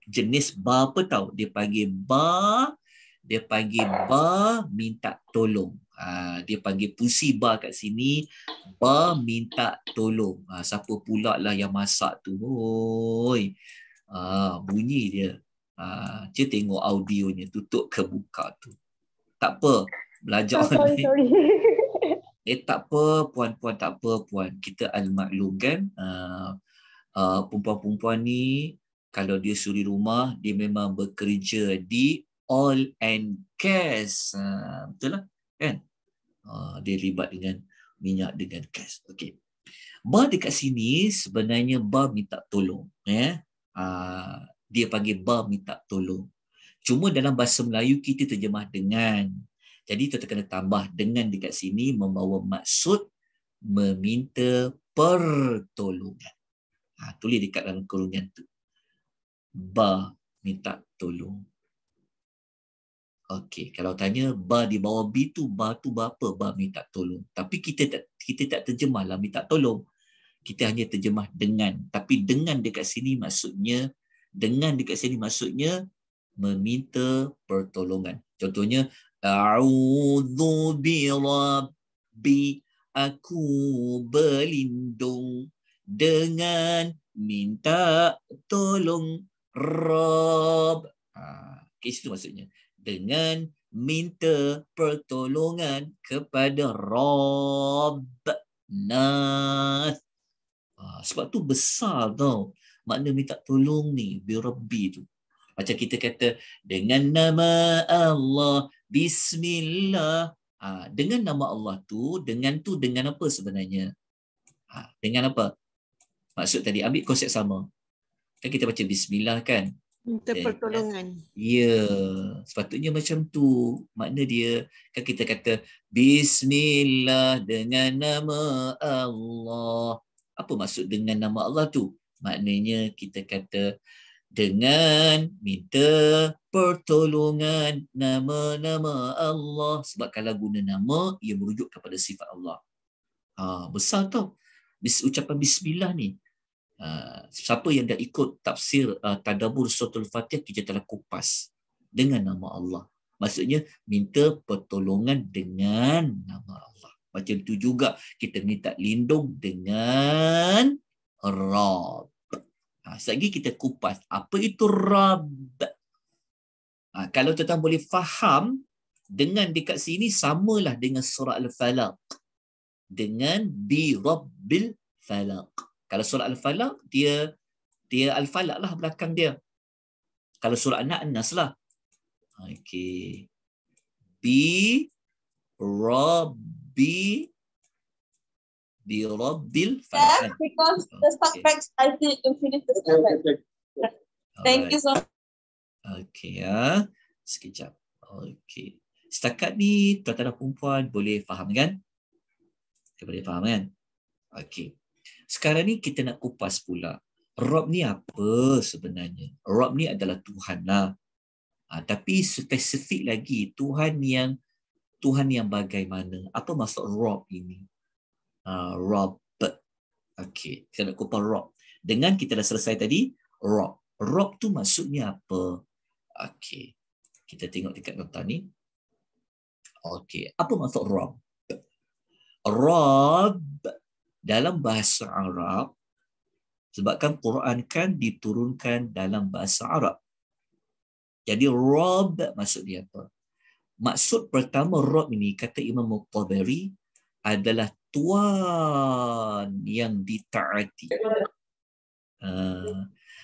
jenis ba apa tau? Dia panggil ba minta tolong. Dia panggil pusi ba kat sini, ba minta tolong. Siapa pula lah yang masak tu? Oi. Bunyi dia. Dia tengok audionya, tutup ke buka tu. Tak apa, belajar Sorry. tak apa puan-puan, tak apa puan. Kita al-maklum kan. Perempuan-perempuan ni kalau dia suri rumah, dia memang bekerja di oil and gas. Betul lah kan? Dia libat dengan minyak dengan gas. Okey. Ba dekat sini sebenarnya ba minta tolong. Dia panggil ba minta tolong. Cuma dalam bahasa Melayu kita terjemah dengan. Jadi kita kena tambah dengan dekat sini membawa maksud meminta pertolongan. Tulis dekat dalam kurungan tu. Ba, minta tolong. Okey, kalau tanya ba di bawah B tu, ba tu apa? Ba minta tolong. Tapi kita tak terjemahlah minta tolong. Kita hanya terjemah dengan. Tapi dengan dekat sini maksudnya meminta pertolongan. Contohnya, a'udzu birabbi, aku berlindung dengan minta tolong Rabb. Itu maksudnya. Dengan minta pertolongan kepada Rabb Nas. Sebab tu besar tau makna minta tolong ni, birabbi tu. Macam kita kata dengan nama Allah, bismillah. Dengan nama Allah tu dengan apa sebenarnya? Dengan apa? Maksud tadi ambil konsep sama. Kan kita baca bismillah kan? Minta pertolongan. Ya, sepatutnya macam tu. Makna dia, kan kita kata bismillah dengan nama Allah. Apa maksud dengan nama Allah tu? Maknanya kita kata dengan minta pertolongan nama-nama Allah. Sebab kalau guna nama, ia merujuk kepada sifat Allah. Besar tau ucapan bismillah ni. Siapa yang dah ikut tafsir tadabbur suratul Fatihah, kita telah kupas dengan nama Allah. Maksudnya minta pertolongan dengan nama Allah. Macam tu juga kita minta lindung dengan Rabb. Sekali kita kupas apa itu Rabb. Kalau tuan-tuan boleh faham, dengan dekat sini samalah dengan surah Al-Falaq. Dengan bi Rabbil Falaq. Kalau surah Al-Falaq, dia Al-Falaq lah belakang dia. Kalau surah An-Nas lah. Okey. Bi Rabbil Falaq. Because the suspects I think to finish the suspect. Thank you so much. Okey sekejap. Okey. Setakat ni tuan-tuan dan puan boleh faham kan? Boleh faham kan? Okey. Sekarang ni kita nak kupas pula. Rabb ni apa sebenarnya? Rabb ni adalah Tuhan lah. Tapi spesifik lagi, Tuhan yang bagaimana? Apa maksud Rabb ini? Rabb. Okey, kita nak kupas Rabb. Dengan kita dah selesai tadi, Rabb. Rabb tu maksudnya apa? Okey. Kita tengok dekat nota ni. Okey, apa maksud Rabb? Rabb dalam bahasa Arab, sebabkan Quran kan diturunkan dalam bahasa Arab. Jadi Rabb maksud dia apa? Maksud pertama Rabb ini, kata Imam Tabari, adalah Tuan yang ditaati.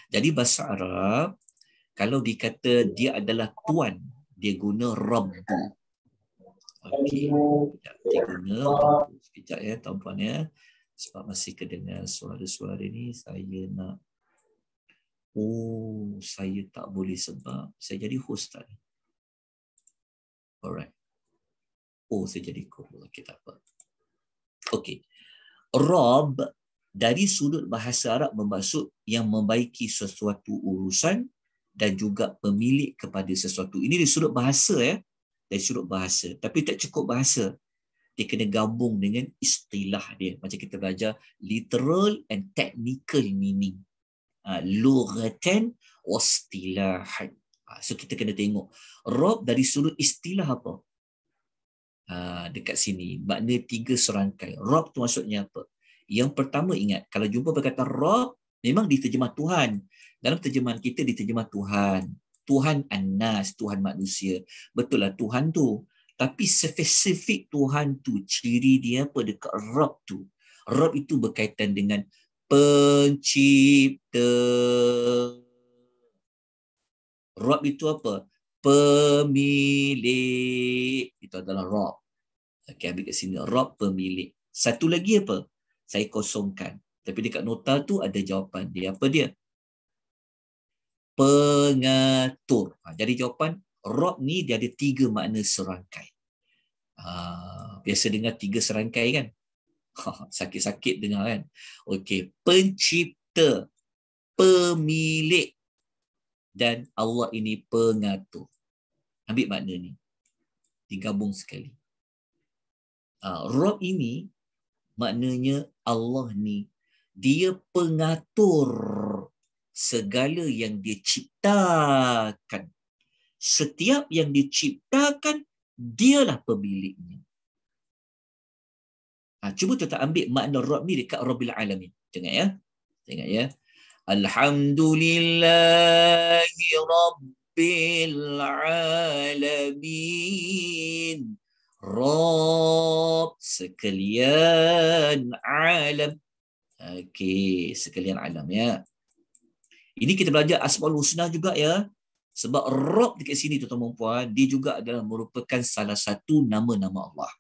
Jadi bahasa Arab, kalau dikata dia adalah Tuan, dia guna Rabb. Okey, dia guna Rabb. Sekejap ya tuan-puan ya. Sebab masih kedengar suara-suara ni, saya nak saya tak boleh sebab saya jadi host tadi. Alright. Saya jadi co-host. Okey, tak apa. Okey. Rabb dari sudut bahasa Arab bermaksud yang membaiki sesuatu urusan dan juga pemilik kepada sesuatu. Ini dari sudut bahasa ya. Dari sudut bahasa. Tapi tak cukup bahasa. Dia kena gabung dengan istilah dia. Macam kita belajar literal and technical meaning. Lughatan wa istilahan. So kita kena tengok. Rabb dari sudut istilah apa? Dekat sini. Makna 3 serangkai. Rabb tu maksudnya apa? Yang pertama ingat. Kalau jumpa perkataan Rabb, memang diterjemah Tuhan. Dalam terjemahan kita diterjemah Tuhan. Tuhan An-Nas, Tuhan manusia. Betul lah Tuhan tu. Tapi spesifik Tuhan tu, ciri dia apa dekat Rabb tu? Rabb itu berkaitan dengan pencipta. Rabb itu apa? Pemilik. Itu adalah Rabb. Okey, ambil kat sini. Rabb pemilik. Satu lagi apa? Saya kosongkan. Tapi dekat nota tu ada jawapan dia. Apa dia? Pengatur. Jadi jawapan Rabb ni dia ada 3 makna serangkai. Biasa dengar 3 serangkai kan? Sakit-sakit dengar kan. Okey, pencipta, pemilik, dan Allah ini pengatur. Ambil makna ni. Digabung sekali. Rob ini maknanya Allah ni dia pengatur segala yang dia ciptakan. Setiap yang diciptakan, dialah pemiliknya. Cuba kita ambil makna Rabb ni dekat Rabbil Alamin. Tengok ya. Tengok ya. Alhamdulillahi Rabbil Alamin. Rabb sekalian alam. Okey, sekalian alam ya. Ini kita belajar Asmaul Husna juga ya. Sebab Rabb dekat sini tuan-tuan dan puan, dia juga adalah merupakan salah satu nama-nama Allah.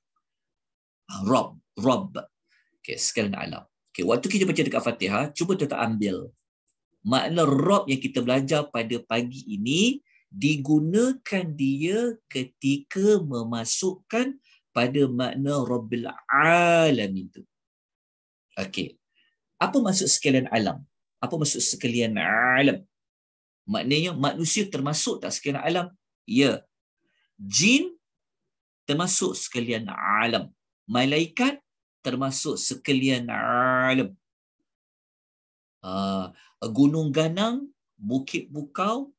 Rabb. Okey, sekalian alam. Okey, waktu kita baca dekat Fatihah, cuba kita ambil makna Rabb yang kita belajar pada pagi ini, digunakan dia ketika memasukkan pada makna Rabbil Alamin itu. Okey. Apa maksud sekalian alam? Apa maksud sekalian alam? Maknanya manusia termasuk tak sekalian alam? Ya. Jin termasuk sekalian alam. Malaikat termasuk sekalian alam. Gunung ganang, bukit bukau,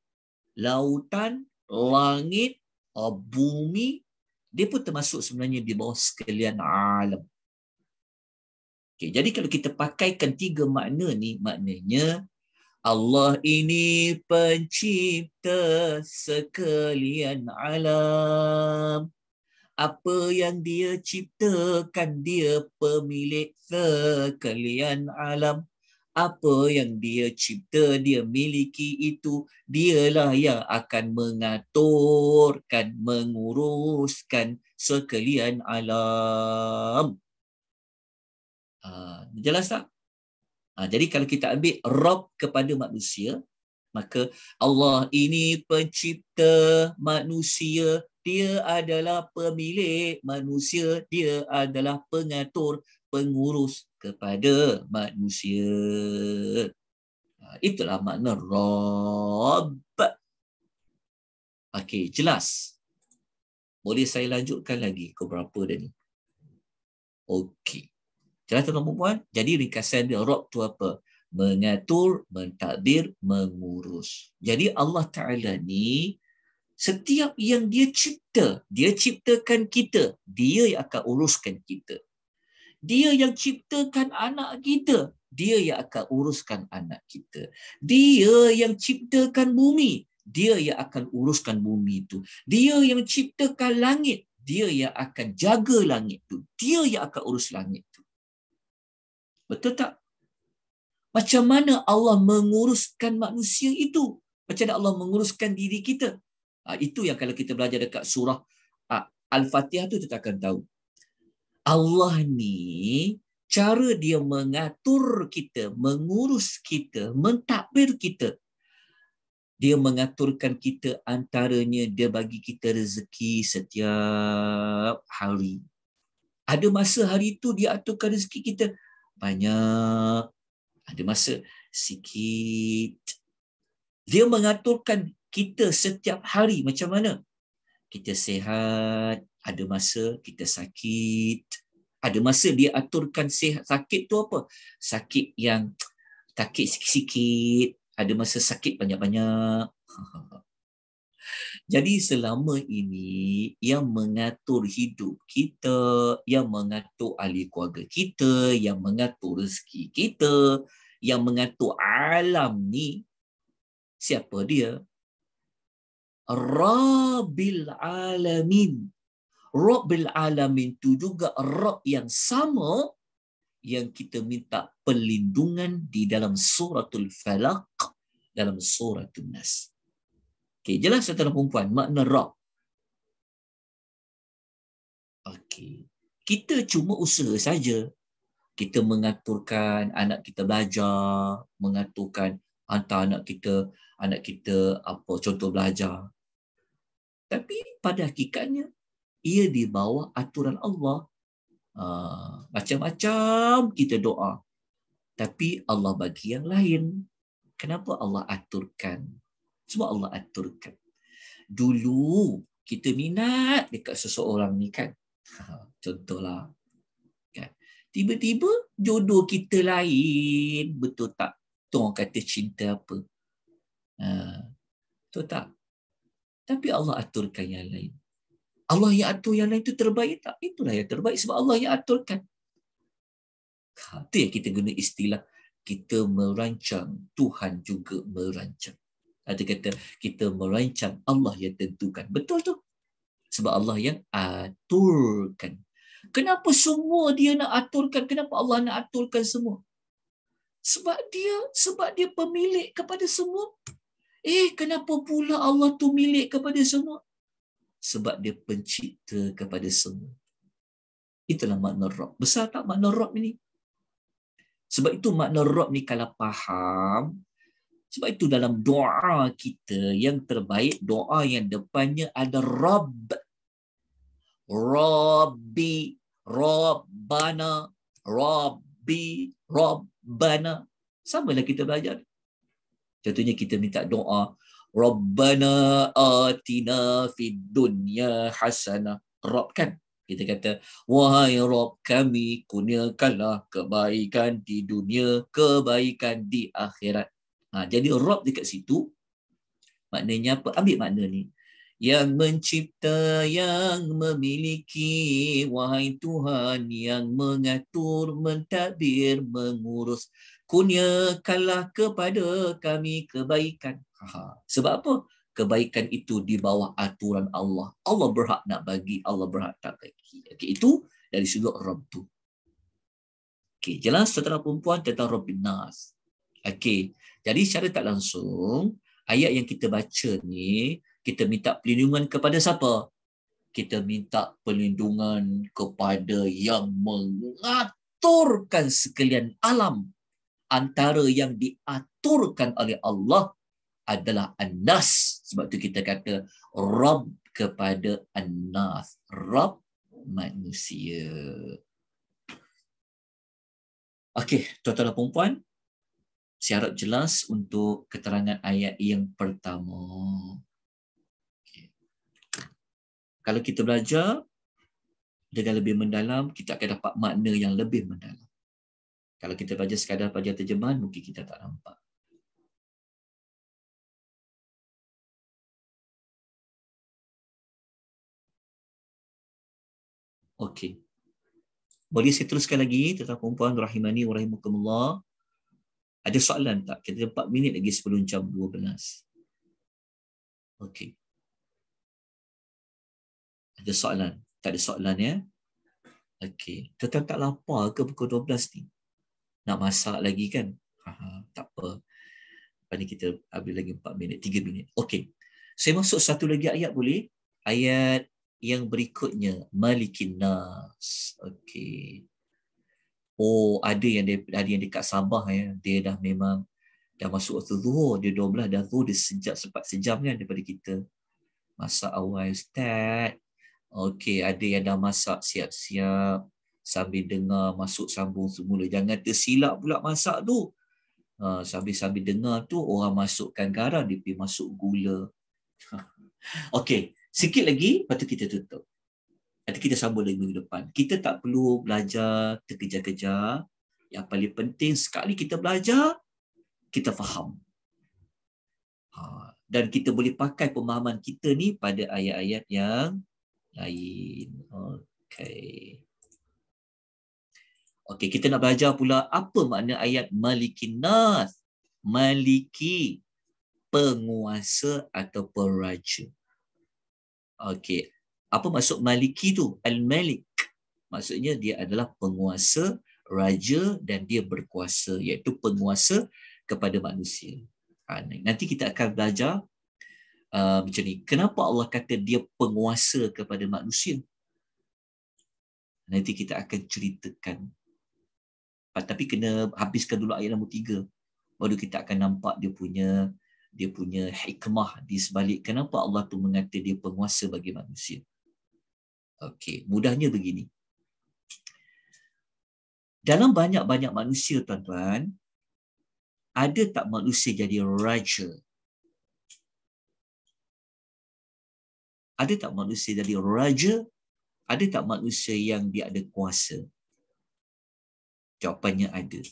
lautan, langit, bumi, dia pun termasuk sebenarnya di bawah sekalian alam. Okay, jadi kalau kita pakaikan tiga makna ni, maknanya Allah ini pencipta sekalian alam. Apa yang dia ciptakan, dia pemilik sekalian alam. Apa yang dia cipta, dia miliki itu, dialah yang akan mengaturkan, menguruskan sekalian alam. Jelas tak? Jadi kalau kita ambil Rabb kepada manusia, maka Allah ini pencipta manusia, dia adalah pemilik manusia, dia adalah pengatur, pengurus kepada manusia. Itulah makna Rabb. Okey, jelas. Boleh saya lanjutkan lagi ke berapa dah ni? Okey. Jelas tuan-tuan dan puan? Jadi ringkasan dia Rabb tu apa? Mengatur, mentadbir, mengurus. Jadi Allah Ta'ala ni setiap yang dia cipta, dia ciptakan kita, dia yang akan uruskan kita. Dia yang ciptakan anak kita, dia yang akan uruskan anak kita. Dia yang ciptakan bumi, dia yang akan uruskan bumi itu. Dia yang ciptakan langit, dia yang akan jaga langit itu. Dia yang akan urus langit itu. Betul tak? Macam mana Allah menguruskan manusia itu? Macam mana Allah menguruskan diri kita? Itu yang kalau kita belajar dekat surah Al-Fatihah tu kita akan tahu. Allah ni, cara dia mengatur kita, mengurus kita, mentadbir kita. Dia mengaturkan kita, antaranya dia bagi kita rezeki setiap hari. Ada masa hari itu dia aturkan rezeki kita banyak, ada masa sikit. Dia mengaturkan kita setiap hari macam mana? Kita sihat, ada masa kita sakit. Ada masa dia aturkan sihat, sakit tu apa? Sakit yang sakit sikit-sikit, ada masa sakit banyak-banyak. Jadi selama ini yang mengatur hidup kita, yang mengatur ahli keluarga kita, yang mengatur rezeki kita, yang mengatur alam ni, siapa dia? Rabbil Alamin. Rabbil Alamin tu juga Rabb yang sama yang kita minta perlindungan di dalam suratul Falaq, dalam suratul Nas. Okey, jelas tuan-tuan dan puan makna Rabb. Okey. Kita cuma usaha saja. Kita mengaturkan anak kita belajar, mengaturkan hantar anak kita apa contoh belajar. Tapi pada hakikatnya ia di bawah aturan Allah. Macam-macam kita doa. Tapi Allah bagi yang lain. Kenapa Allah aturkan? Sebab Allah aturkan. Dulu kita minat dekat seseorang ni kan. Contohlah. Kan? Tiba-tiba jodoh kita lain. Betul tak? Tu orang kata cinta apa? Betul tak? Tapi Allah aturkan yang lain. Allah yang atur yang lain itu terbaik tak? Itulah yang terbaik sebab Allah yang aturkan. Itu yang kita guna istilah kita merancang, Tuhan juga merancang. Ada kata kita merancang, Allah yang tentukan. Betul tu. Sebab Allah yang aturkan. Kenapa semua dia nak aturkan? Kenapa Allah nak aturkan semua? Sebab dia pemilik kepada semua. Kenapa pula Allah tu milik kepada semua? Sebab dia pencipta kepada semua. Itulah makna Rabb. Besar tak makna Rabb ini? Sebab itu makna Rabb ni kalau faham, sebab itu dalam doa kita yang terbaik, doa yang depannya ada Rabb. Rabbi, Rabbana, Rabbi, Rabbana. Samalah kita belajar. Contohnya kita minta doa, Rabbana atina fid dunya hasanah. Rabb kan? Kita kata, wahai Rabb kami, kurniakanlah kebaikan di dunia, kebaikan di akhirat. Jadi Rabb dekat situ, maknanya apa? Ambil makna ni. Yang mencipta, yang memiliki, wahai Tuhan yang mengatur, mentadbir, mengurus, kurniakanlah kepada kami kebaikan. Sebab apa? Kebaikan itu di bawah aturan Allah. Allah berhak nak bagi, Allah berhak tak bagi. Okey, itu dari sudut Rabb tu. Okey, jelas saudara perempuan tentang Rabbin Nas. Okey, jadi secara tak langsung, ayat yang kita baca ni, kita minta perlindungan kepada siapa? Kita minta perlindungan kepada yang mengaturkan sekalian alam. Antara yang diaturkan oleh Allah adalah An-Nas. Sebab tu kita kata Rabb kepada An-Nas. Rabb manusia. Okey, tuan-tuan dan puan-puan, saya harap jelas untuk keterangan ayat yang pertama. Okay. Kalau kita belajar dengan lebih mendalam, kita akan dapat makna yang lebih mendalam. Kalau kita belajar sekadar belajar terjemahan, mungkin kita tak nampak. Okey. Boleh saya teruskan lagi, tuan-tuan puan-puan rahimani wa rahimakumullah. Ada soalan tak? Kita 4 minit lagi sebelum jam 12. Okey. Ada soalan? Tak ada soalan ya? Okey. Tuan-tuan tak lapar ke pukul 12 ni? Nak masak lagi kan? Tak apa. Lepas ni kita ambil lagi 4 minit, 3 minit. Okey. Saya masuk satu lagi ayat boleh? Ayat yang berikutnya, Malikin Nas. Okey. Oh, ada yang dekat Sabah ya. Dia dah memang dah masuk waktu zuhur, dia 12 dah zuhur, dia sempat sejam kan daripada kita. Masak awal start. Okey, ada yang dah masak siap-siap sambil dengar, masuk sambung semula. Jangan tersilap pula masak tu. Sambil-sambil dengar tu orang masukkan garam, dia pergi masuk gula. Okey, sikit lagi lepas tu kita tutup. Nanti kita sambung lagi minggu depan. Kita tak perlu belajar terkejar-kejar. Yang paling penting sekali kita belajar, kita faham. Dan kita boleh pakai pemahaman kita ni pada ayat-ayat yang lain. Okey. Okey, kita nak belajar pula apa makna ayat Malikin Nas. Maliki, penguasa atau peraja. Okey. Apa maksud maliki tu? Al-Malik. Maksudnya dia adalah penguasa, raja dan dia berkuasa, iaitu penguasa kepada manusia. Nanti kita akan belajar macam ni. Kenapa Allah kata dia penguasa kepada manusia? Nanti kita akan ceritakan. Tapi kena habiskan dulu ayat nombor 3. Baru kita akan nampak dia punya hikmah di sebalik kenapa Allah tu mengata dia penguasa bagi manusia. Okey, mudahnya begini. Dalam banyak-banyak manusia, tuan-tuan, ada tak manusia jadi raja? Ada tak manusia jadi raja? Ada tak manusia yang dia ada kuasa? Jawapannya ada.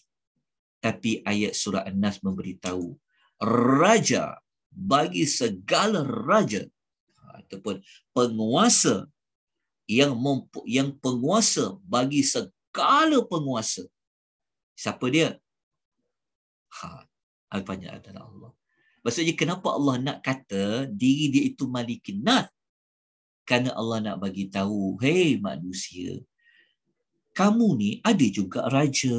Tapi ayat surah An-Nas memberitahu, raja bagi segala raja ataupun penguasa yang penguasa bagi segala penguasa. Siapa dia? Alfanya adalah Allah. Maksudnya kenapa Allah nak kata diri dia itu Malikin Nas? Kerana Allah nak bagi tahu, hey manusia, kamu ni ada juga raja,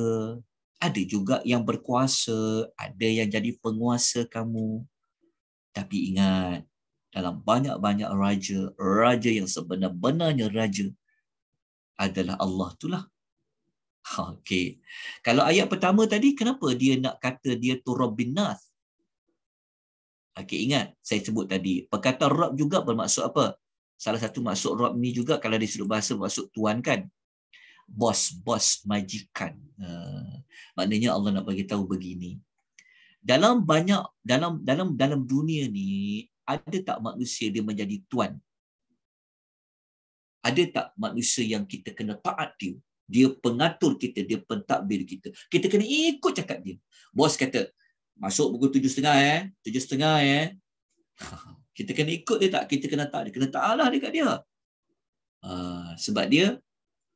ada juga yang berkuasa, ada yang jadi penguasa kamu. Tapi ingat, dalam banyak-banyak raja yang sebenar-benarnya raja adalah Allah itulah. Okey. Kalau ayat pertama tadi, kenapa dia nak kata dia tu Rabbin Nas? Okey, ingat saya sebut tadi, perkataan Rabb juga bermaksud apa? Salah satu maksud Rabb ni juga kalau di sudut bahasa bermaksud tuan kan. Bos majikan. Maknanya Allah nak bagi tahu begini. Dalam dunia ni, ada tak manusia dia menjadi tuan? Ada tak manusia yang kita kena taat dia? Dia pengatur kita, dia pentadbir kita. Kita kena ikut cakap dia. Bos kata, masuk pukul 7.30 7.30 Kita kena ikut dia tak? Kita kena taat dia. Kena taatlah dekat dia. Sebab dia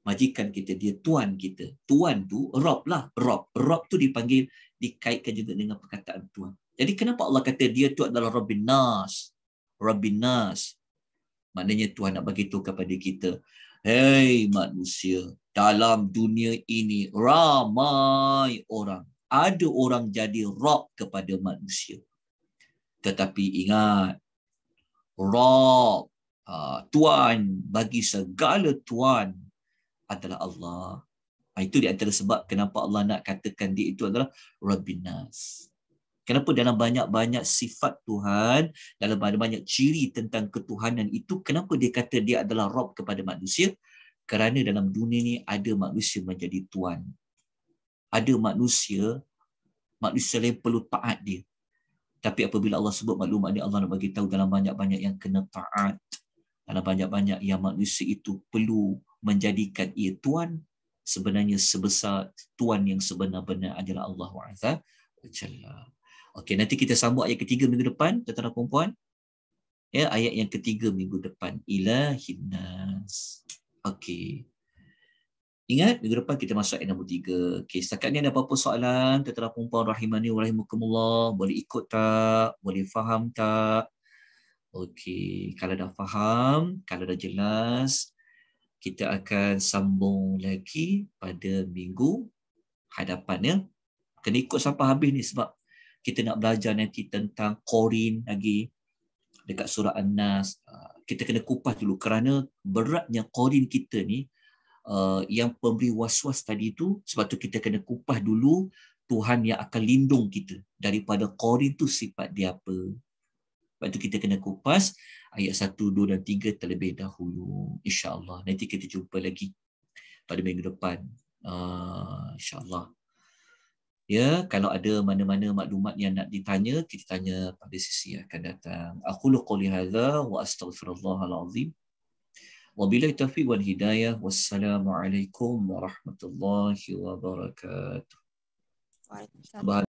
majikan kita, dia tuan kita. Tuan tu Rabb lah. Rabb tu dikaitkan juga dengan perkataan tuan. Jadi kenapa Allah kata dia tu adalah Rabbin Nas? Rabbin Nas. Maknanya Tuhan nak bagi tahu kepada kita, hey manusia, dalam dunia ini ramai orang. Ada orang jadi Rabb kepada manusia. Tetapi ingat, Rabb, Tuan bagi segala Tuan adalah Allah. Itu di antara sebab kenapa Allah nak katakan dia itu adalah Rabbin Nas. Kenapa dalam banyak-banyak sifat Tuhan, dalam banyak-banyak ciri tentang ketuhanan itu, kenapa dia kata dia adalah Rabb kepada manusia? Kerana dalam dunia ni ada manusia menjadi Tuan. Ada manusia lain perlu taat dia. Tapi apabila Allah sebut maklumat dia, Allah nak bagi tahu dalam banyak-banyak yang kena taat, dalam banyak-banyak yang manusia itu perlu menjadikan ia Tuan, sebenarnya sebesar Tuan yang sebenar-benar adalah Allah Azza wa Jalla. Okey, nanti kita sambung ayat ketiga minggu depan, tuan-tuan dan puan-puan. Ya, ayat yang ketiga minggu depan. Ilahin Nas. Okey. Ingat, minggu depan kita masuk ayat nombor 3. Okey, setakat ni ada apa-apa soalan, tuan-tuan dan puan-puan rahimani wa rahimakumullah? Boleh ikut tak? Boleh faham tak? Okey, kalau dah faham, kalau dah jelas, kita akan sambung lagi pada minggu hadapannya. Kena ikut sampai habis ni sebab kita nak belajar nanti tentang Qorin lagi dekat surah An-Nas. Kita kena kupas dulu kerana beratnya Qorin kita ni, yang pemberi was-was tadi tu, sebab tu kita kena kupas dulu Tuhan yang akan lindung kita daripada Qorin tu sifat dia apa. Sebab tu kita kena kupas ayat 1, 2 dan 3 terlebih dahulu. InsyaAllah. Nanti kita jumpa lagi pada minggu depan. InsyaAllah. Ya, kalau ada mana-mana maklumat yang nak ditanya, kita tanya pada sesi yang akan datang. Aqulu qouli hadza wa astaghfirullahal azim. Wabillahi taufiq wal hidayah. Wassalamualaikum warahmatullahi wabarakatuh. Waalaikumsalam.